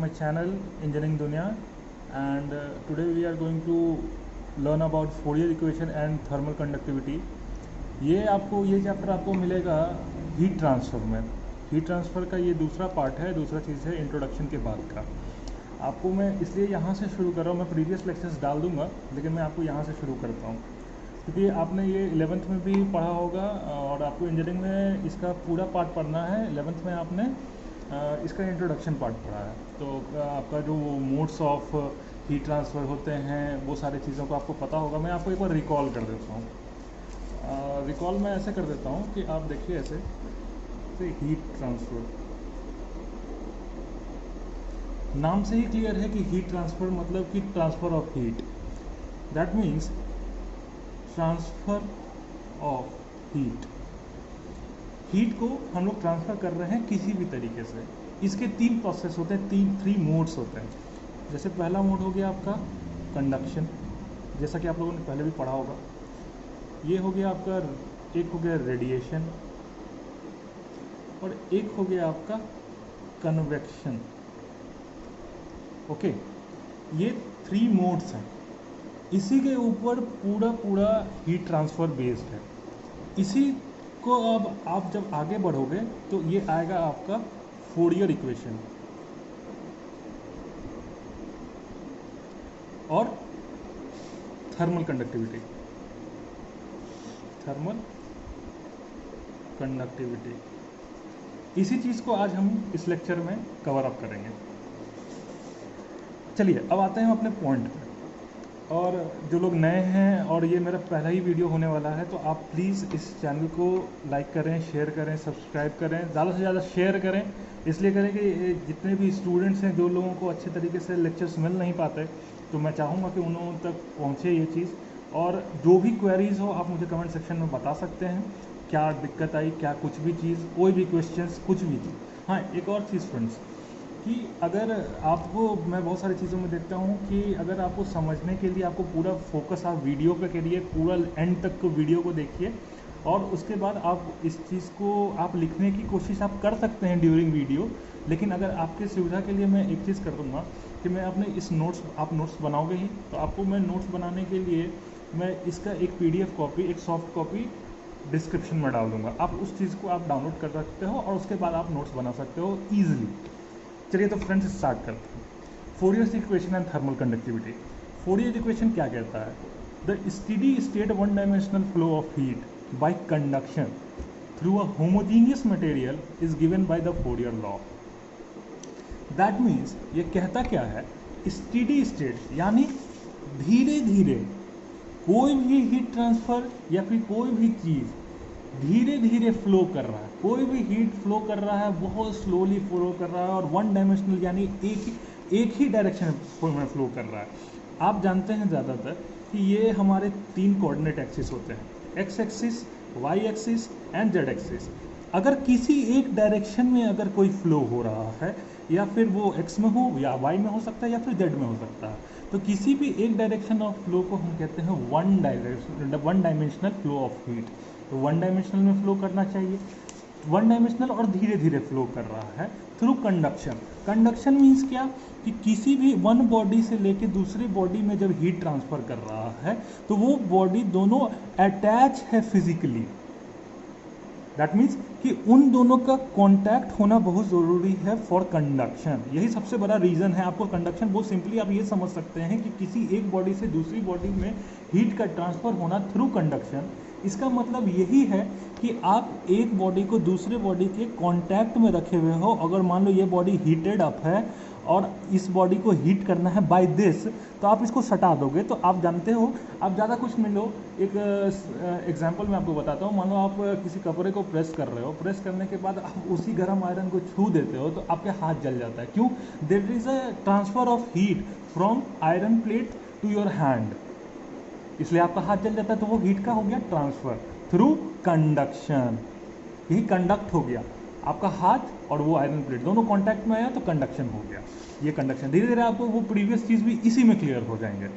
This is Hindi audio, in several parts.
my channel Engineering Dunya, and today we are going to learn about Fourier equation and thermal conductivity. ये चैप्टर आपको मिलेगा हीट ट्रांसफ़र में। हीट ट्रांसफ़र का ये दूसरा पार्ट है, दूसरा चीज़ है इंट्रोडक्शन के बाद का। आपको मैं इसलिए यहाँ से शुरू कर रहा हूँ, मैं प्रीवियस लेक्चर्स डाल दूँगा, लेकिन मैं आपको यहाँ से शुरू करता हूँ क्योंकि आपने ये 11th में भी पढ़ा होगा और आपको इंजीनियरिंग में इसका पूरा पार्ट पढ़ना है। 11th में आपने इसका इंट्रोडक्शन पार्ट पढ़ा है, तो आपका जो मोड्स ऑफ हीट ट्रांसफ़र होते हैं वो सारी चीज़ों को आपको पता होगा। मैं आपको एक बार रिकॉल कर देता हूँ। रिकॉल मैं ऐसे कर देता हूँ कि आप देखिए ऐसे हीट ट्रांसफ़र, नाम से ही क्लियर है कि हीट ट्रांसफ़र मतलब कि transfer of heat. That means transfer of heat को हम लोग ट्रांसफ़र कर रहे हैं किसी भी तरीके से। इसके तीन प्रोसेस होते हैं, थ्री मोड्स होते हैं। जैसे पहला मोड हो गया आपका कंडक्शन, जैसा कि आप लोगों ने पहले भी पढ़ा होगा। ये हो गया आपका, एक हो गया रेडिएशन और एक हो गया आपका कन्वेक्शन। ओके, ये 3 मोड्स हैं। इसी के ऊपर पूरा हीट ट्रांसफ़र बेस्ड है। इसी को अब आप जब आगे बढ़ोगे तो ये आएगा आपका फोरियर इक्वेशन और थर्मल कंडक्टिविटी। इसी चीज़ को आज हम इस लेक्चर में कवर अप करेंगे। चलिए अब आते हैं अपने पॉइंट पे। और जो लोग नए हैं और ये मेरा पहला ही वीडियो होने वाला है, तो आप प्लीज़ इस चैनल को लाइक करें, शेयर करें, सब्सक्राइब करें, ज़्यादा से ज़्यादा शेयर करें। इसलिए करें कि जितने भी स्टूडेंट्स हैं, जो लोगों को अच्छे तरीके से लेक्चर्स मिल नहीं पाते, तो मैं चाहूँगा कि उन लोगों तक पहुँचे ये चीज़। और जो भी क्वेरीज़ हो आप मुझे कमेंट सेक्शन में बता सकते हैं, क्या दिक्कत आई, क्या कुछ भी चीज़, कोई भी क्वेश्चंस, कुछ भी चीज़। हाँ, एक और चीज़ फ्रेंड्स, कि अगर आपको, मैं बहुत सारी चीज़ों में देखता हूँ कि अगर आपको समझने के लिए आपको पूरा फोकस आप वीडियो पे करिए, पूरा एंड तक को वीडियो को देखिए और उसके बाद आप इस चीज़ को आप लिखने की कोशिश आप कर सकते हैं ड्यूरिंग वीडियो। लेकिन अगर आपके सुविधा के लिए मैं एक चीज़ कर दूँगा कि मैं अपने इस नोट्स, आप नोट्स बनाओगे ही, तो आपको मैं नोट्स बनाने के लिए मैं इसका एक PDF कॉपी, एक सॉफ्ट कॉपी डिस्क्रिप्शन में डाल दूँगा। आप उस चीज़ को आप डाउनलोड कर सकते हो और उसके बाद आप नोट्स बना सकते हो ईजिली। चलिए तो फ्रेंड्स स्टार्ट करते हैं। Fourier's equation and thermal conductivity. Fourier equation क्या कहता है? The steady state one dimensional flow of heat by conduction through a homogeneous material is given by the Fourier law. That means ये कहता क्या है, स्टेडी स्टेट यानी धीरे धीरे कोई भी हीट ट्रांसफर या फिर कोई भी चीज़ धीरे धीरे फ्लो कर रहा है। कोई भी हीट फ्लो कर रहा है, बहुत स्लोली फ्लो कर रहा है और वन डायमेंशनल यानी एक ही डायरेक्शन में फ्लो कर रहा है। आप जानते हैं ज़्यादातर कि ये हमारे 3 कोऑर्डिनेट एक्सिस होते हैं, x axis, y axis and z axis. अगर किसी एक डायरेक्शन में अगर कोई फ्लो हो रहा है, या फिर वो एक्स में हो या वाई में हो सकता है या फिर जेड में हो सकता है, तो किसी भी एक डायरेक्शन ऑफ फ्लो को हम कहते हैं one dimensional flow of heat. तो वन डायमेंशनल में फ्लो करना चाहिए, वन डायमेंशनल और धीरे धीरे फ्लो कर रहा है थ्रू कंडक्शन। कंडक्शन मीन्स क्या, कि किसी भी वन बॉडी से लेके दूसरी बॉडी में जब हीट ट्रांसफ़र कर रहा है तो वो बॉडी दोनों अटैच है फिजिकली। दैट मीन्स कि उन दोनों का कांटेक्ट होना बहुत ज़रूरी है फॉर कंडक्शन। यही सबसे बड़ा रीज़न है। आपको कंडक्शन बहुत सिंपली आप ये समझ सकते हैं कि किसी एक बॉडी से दूसरी बॉडी में हीट का ट्रांसफ़र होना थ्रू कंडक्शन। इसका मतलब यही है कि आप एक बॉडी को दूसरे बॉडी के कांटेक्ट में रखे हुए हो। अगर मान लो ये बॉडी हीटेड अप है और इस बॉडी को हीट करना है बाय दिस, तो आप इसको सटा दोगे तो आप जानते हो, आप ज़्यादा कुछ नहीं लो। एक एग्जांपल मैं आपको बताता हूँ। मान लो आप किसी कपड़े को प्रेस कर रहे हो, प्रेस करने के बाद आप उसी गर्म आयरन को छू देते हो तो आपके हाथ जल जाता है। क्यों? There is a transfer of heat from iron plate to your hand, इसलिए आपका हाथ जल जाता है। तो वो हीट का हो गया ट्रांसफ़र थ्रू कंडक्शन। यही कंडक्ट हो गया, आपका हाथ और वो आयरन प्लेट दोनों कांटेक्ट में आया तो कंडक्शन हो गया। ये कंडक्शन, धीरे धीरे आपको वो प्रीवियस चीज़ भी इसी में क्लियर हो जाएंगे।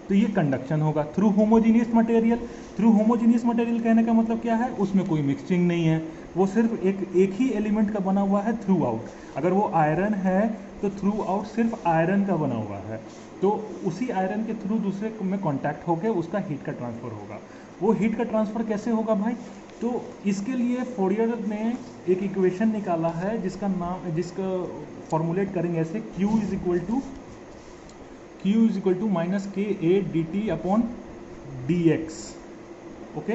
तो ये कंडक्शन होगा through homogeneous material. Through homogeneous material कहने का मतलब क्या है, उसमें कोई मिक्सिंग नहीं है, वो सिर्फ एक ही एलिमेंट का बना हुआ है थ्रू आउट। अगर वो आयरन है तो थ्रू आउट सिर्फ आयरन का बना हुआ है, तो उसी आयरन के थ्रू दूसरे में कांटेक्ट होकर उसका हीट का ट्रांसफ़र होगा। वो हीट का ट्रांसफ़र कैसे होगा भाई? तो इसके लिए फोरियर ने एक इक्वेशन निकाला है जिसका फॉर्मुलेट करेंगे ऐसे, Q is equal to minus K A D T upon D X. Okay,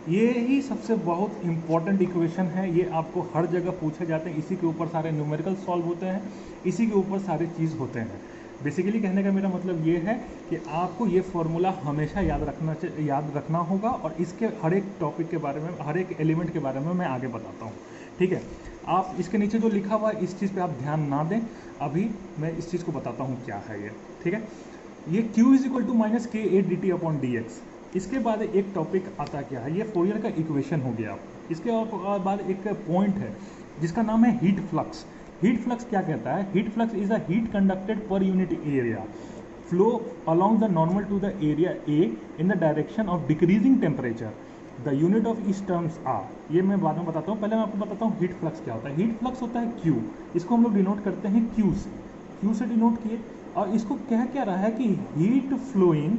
ये ही सबसे बहुत इंपॉर्टेंट इक्वेशन है, ये आपको हर जगह पूछे जाते हैं, इसी के ऊपर सारे न्यूमेरिकल सॉल्व होते हैं, इसी के ऊपर सारे चीज़ होते हैं। बेसिकली कहने का मेरा मतलब ये है कि आपको ये फॉर्मूला हमेशा याद रखना होगा, और इसके हर एक टॉपिक के बारे में, हर एक एलिमेंट के बारे में मैं आगे बताता हूँ। ठीक है, आप इसके नीचे जो लिखा हुआ है इस चीज़ पे आप ध्यान ना दें, अभी मैं इस चीज़ को बताता हूँ क्या है ये। ठीक है, ये Q is equal to minus K A D T upon D X. इसके बाद एक टॉपिक आता क्या है, ये फोरियर का इक्वेशन हो गया। इसके बाद एक पॉइंट है जिसका नाम है हीट फ्लक्स। हीट फ्लक्स क्या कहता है? Heat flux is a heat conducted per unit area flow along the normal to the area A in the direction of decreasing temperature. The unit of इस टर्म्स आर, ये मैं बाद में बताता हूँ, पहले मैं आपको बताता हूँ हीट फ्लक्स क्या होता है। हीट फ्लक्स होता है Q, इसको हम लोग डिनोट करते हैं Q से डिनोट किए, और इसको कह क्या रहा है कि heat flowing,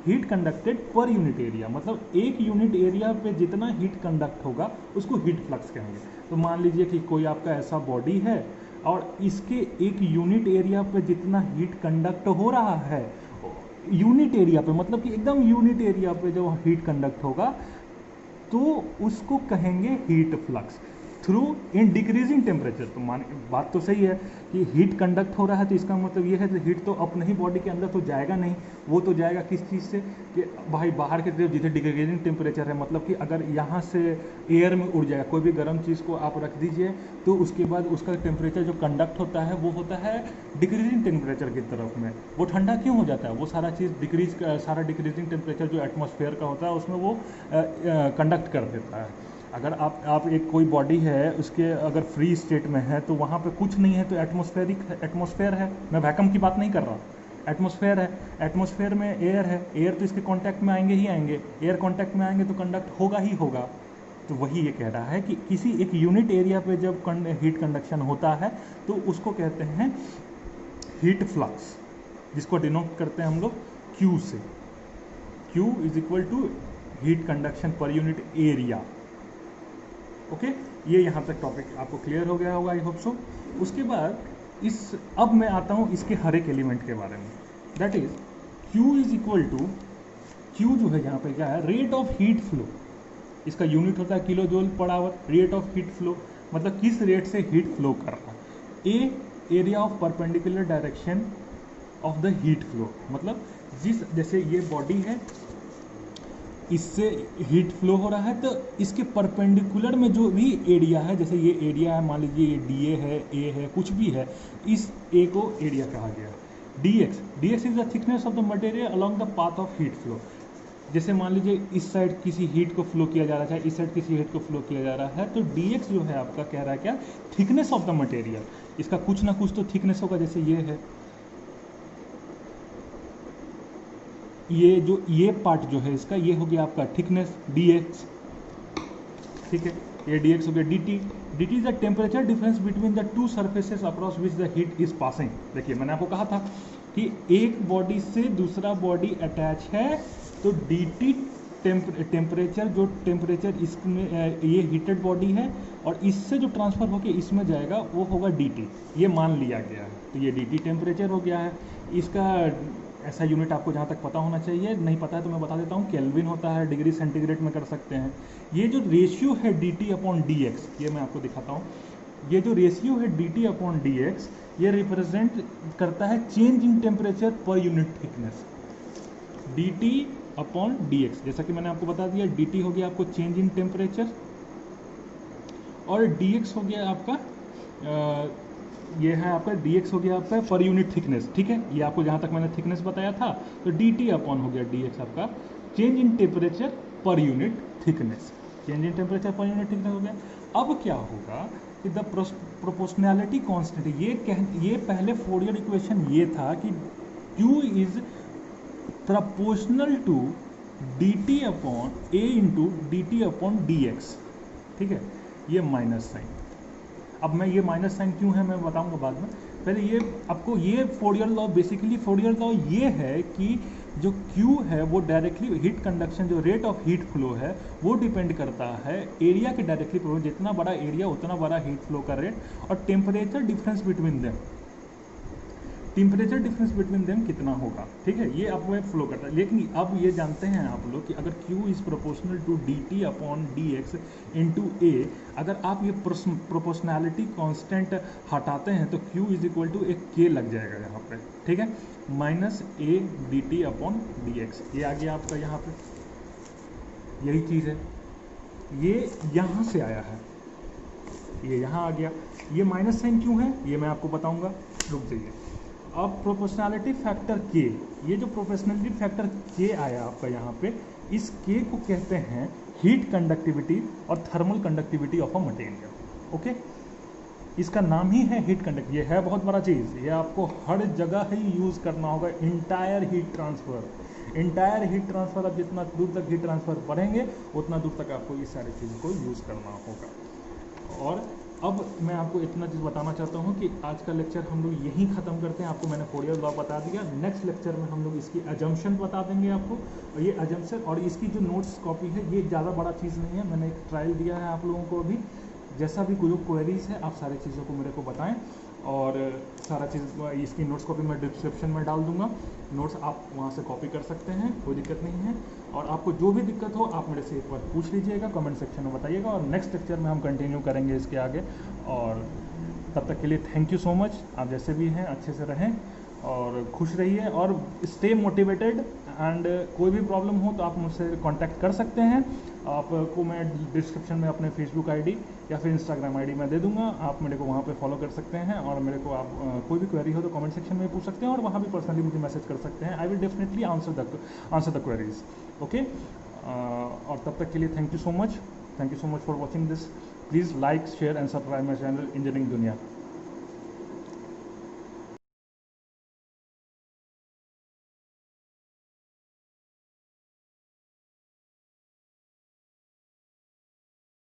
heat conducted per unit area, मतलब एक यूनिट एरिया पे जितना हीट कंडक्ट होगा उसको हीट फ्लक्स कहेंगे। तो मान लीजिए कि कोई आपका ऐसा बॉडी है और इसके एक यूनिट एरिया पे जितना हीट कंडक्ट हो रहा है, यूनिट एरिया पे मतलब कि एकदम यूनिट एरिया पे जो हीट कंडक्ट होगा तो उसको कहेंगे heat flux through in decreasing temperature. तो बात तो सही है कि हीट कंडक्ट हो रहा है, तो इसका मतलब ये है कि हीट तो अपने ही बॉडी के अंदर तो जाएगा नहीं, वो तो जाएगा किस चीज़ से कि भाई बाहर की तरफ जितने डिक्रीजिंग टेम्परेचर है, मतलब कि अगर यहाँ से एयर में उड़ जाएगा, कोई भी गर्म चीज़ को आप रख दीजिए तो उसके बाद उसका टेम्परेचर जो कंडक्ट होता है वो होता है डिक्रीजिंग टेम्परेचर की तरफ में। वो ठंडा क्यों हो जाता है? वो सारा चीज़ सारा डिक्रीजिंग टेम्परेचर जो एटमॉस्फेयर का होता है उसमें वो कंडक्ट कर देता है। अगर आप एक कोई बॉडी है उसके अगर फ्री स्टेट में है तो वहाँ पे कुछ नहीं है तो एटमॉस्फेयर है, मैं वैक्यूम की बात नहीं कर रहा, एटमॉस्फेयर है, एटमॉस्फेयर में एयर है, एयर तो इसके कांटेक्ट में आएंगे ही आएंगे, एयर कांटेक्ट में आएंगे तो कंडक्ट होगा ही होगा। तो वही ये कह रहा है कि किसी एक यूनिट एरिया पे जब हीट कंडक्शन होता है तो उसको कहते हैं हीट फ्लक्स, जिसको डिनोट करते हैं हम लोग Q से। Q is equal to heat conduction per unit area. Okay, ये यहाँ तक टॉपिक आपको क्लियर हो गया होगा, आई होप सो। उसके बाद अब मैं आता हूँ इसके हर एक एलिमेंट के बारे में। That is Q is equal to, Q जो है यहाँ पे क्या है, रेट ऑफ हीट फ्लो, इसका यूनिट होता है kilo joule per hour. Rate of heat flow मतलब किस रेट से हीट फ्लो कर रहा है। A area of perpendicular direction of the heat flow, मतलब जैसे ये बॉडी है, इससे हीट फ्लो हो रहा है तो इसके परपेंडिकुलर में जो भी एरिया है, जैसे ये एरिया है, मान लीजिए ये DA है, A है, कुछ भी है, इस A को एरिया कहा गया। dx is the thickness of the material along the path of heat flow. जैसे मान लीजिए इस साइड किसी हीट को फ्लो किया जा रहा है, इस साइड किसी हीट को फ्लो किया जा रहा है, तो dx जो है आपका कह रहा है क्या, थिकनेस ऑफ द मटेरियल, इसका कुछ ना कुछ तो थिकनेस होगा। जैसे ये है, ये पार्ट जो है इसका, ये हो गया आपका थिकनेस dx, ठीक है, ये dx हो गया। dt is the temperature difference between the two surfaces across which the heat is passing. देखिए मैंने आपको कहा था कि एक बॉडी से दूसरा बॉडी अटैच है तो dt टेम्परेचर, जो टेम्परेचर इसमें ये हीटेड बॉडी है और इससे जो ट्रांसफ़र होकर इसमें जाएगा वो होगा dt, ये मान लिया गया है। तो ये dt टेम्परेचर हो गया है। इसका ऐसा यूनिट आपको जहाँ तक पता होना चाहिए, नहीं पता है तो मैं बता देता हूँ, केल्विन होता है, डिग्री सेंटीग्रेड में कर सकते हैं। ये जो रेशियो है dt अपॉन dx, ये मैं आपको दिखाता हूँ, ये जो रेशियो है dt अपॉन dx, ये रिप्रेजेंट करता है change in temperature per unit thickness. dt upon dx, जैसा कि मैंने आपको बता दिया, dt हो गया आपको चेंज इन टेम्परेचर और dx हो गया आपका ये है आपका dx हो गया आपका पर यूनिट थिकनेस। ठीक है, ये आपको जहाँ तक मैंने थिकनेस बताया था, तो dt अपॉन हो गया dx आपका change in temperature per unit thickness. Change in temperature per unit thickness हो गया। अब क्या होगा कि द प्रोपोर्शनैलिटी कांस्टेंट, ये पहले फोरियर इक्वेशन ये था कि Q is proportional to dt upon a into dt upon dx। ठीक है, ये माइनस साइन, अब मैं ये माइनस साइन क्यों है मैं बताऊंगा बाद में। पहले ये आपको ये Fourier law, basically Fourier law ये है कि जो Q है वो डायरेक्टली हीट कंडक्शन, जो रेट ऑफ हीट फ्लो है वो डिपेंड करता है एरिया के डायरेक्टली फ्लो, जितना बड़ा एरिया उतना बड़ा हीट फ्लो का रेट, और temperature difference between them, temperature difference between them कितना होगा, ठीक है, ये आपको फ्लो करता है। लेकिन अब ये जानते हैं आप लोग कि अगर Q is proportional to dt upon dx into A, अगर आप ये प्रोपोर्शनैलिटी कांस्टेंट हटाते हैं तो Q इज इक्वल टू एक K लग जाएगा यहाँ पे, ठीक है, minus A D T upon D X, ये आ गया आपका यहाँ पे, यही चीज़ है, ये यहाँ से आया है, ये यहाँ आ गया, ये माइनस साइन क्यों है ये मैं आपको बताऊंगा, रुक जाइए। अब प्रोपोर्शनैलिटी फैक्टर के, ये जो प्रोपोर्शनैलिटी फैक्टर के आया आपका यहाँ पे, इस के को कहते हैं हीट कंडक्टिविटी और thermal conductivity of a material, okay, इसका नाम ही है हीट कंडक्ट, ये है बहुत बड़ा चीज़, ये आपको हर जगह ही यूज़ करना होगा, entire heat transfer, entire heat transfer, अब जितना दूर तक हीट ट्रांसफ़र बढ़ेंगे उतना दूर तक आपको इस सारी चीज़ों को यूज़ करना होगा। और अब मैं आपको इतना चीज़ बताना चाहता हूँ कि आज का लेक्चर हम लोग यहीं ख़त्म करते हैं, आपको मैंने फोरियर लॉ बता दिया, नेक्स्ट लेक्चर में हम लोग इसकी अजम्पशन बता देंगे आपको, और ये अजम्पशन और इसकी जो नोट्स कॉपी है ये ज़्यादा बड़ा चीज़ नहीं है, मैंने एक ट्रायल दिया है आप लोगों को अभी, जैसा भी कोई क्वेरीज है आप सारी चीज़ों को मेरे को बताएं, और सारा चीज़ इसकी नोट्स कॉपी मैं डिस्क्रिप्शन में डाल दूंगा, नोट्स आप वहाँ से कॉपी कर सकते हैं, कोई दिक्कत नहीं है, और आपको जो भी दिक्कत हो आप मेरे से एक बार पूछ लीजिएगा, कमेंट सेक्शन में बताइएगा, और नेक्स्ट लेक्चर में हम कंटिन्यू करेंगे इसके आगे। और तब तक के लिए थैंक यू सो मच, आप जैसे भी हैं अच्छे से रहें और खुश रहिए और स्टे मोटिवेटेड, एंड कोई भी प्रॉब्लम हो तो आप मुझसे कांटेक्ट कर सकते हैं, आपको मैं डिस्क्रिप्शन में अपने फेसबुक आईडी या फिर इंस्टाग्राम आईडी मैं दे दूंगा, आप मेरे को वहाँ पे फॉलो कर सकते हैं, और मेरे को आप कोई भी क्वेरी हो तो कमेंट सेक्शन में पूछ सकते हैं, और वहाँ भी पर्सनली मुझे मैसेज कर सकते हैं, I will definitely answer the queries, okay. और तब तक के लिए thank you so much for watching this, please like share and subscribe my channel engineering दुनिया।